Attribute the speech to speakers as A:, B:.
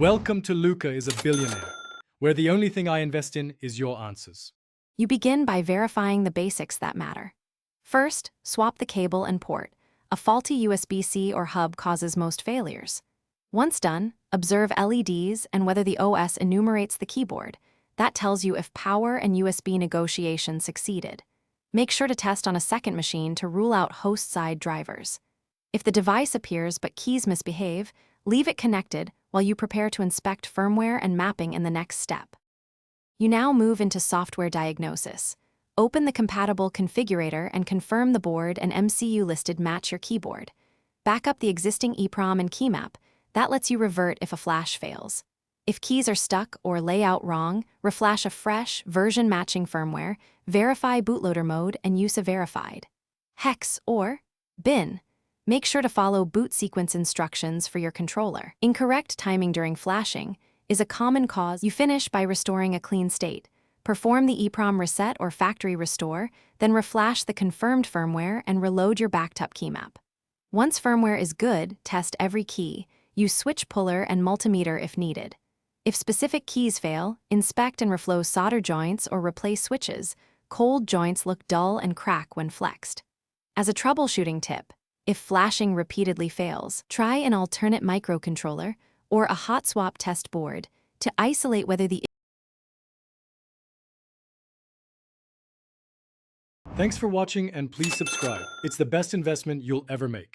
A: Welcome to Luca is a Billionaire, where the only thing I invest in is your answers.
B: You begin by verifying the basics that matter. First, swap the cable and port. A faulty USB-C or hub causes most failures. Once done, observe LEDs and whether the OS enumerates the keyboard. That tells you if power and USB negotiation succeeded. Make sure to test on a second machine to rule out host-side drivers. If the device appears but keys misbehave, leave it connected while you prepare to inspect firmware and mapping in the next step. You now move into software diagnosis. Open the compatible configurator and confirm the board and MCU listed match your keyboard. Back up the existing EEPROM and key map. That lets you revert if a flash fails. If keys are stuck or layout wrong, reflash a fresh, version-matching firmware, verify bootloader mode, and use a verified hex or bin. Make sure to follow boot sequence instructions for your controller. Incorrect timing during flashing is a common cause. You finish by restoring a clean state. Perform the EEPROM reset or factory restore, then reflash the confirmed firmware and reload your backed-up key map. Once firmware is good, test every key. Use switch puller and multimeter if needed. If specific keys fail, inspect and reflow solder joints or replace switches. Cold joints look dull and crack when flexed. As a troubleshooting tip, if flashing repeatedly fails, try an alternate microcontroller or a hot swap test board to isolate whether the
A: Thanks for watching and please subscribe. It's the best investment you'll ever make.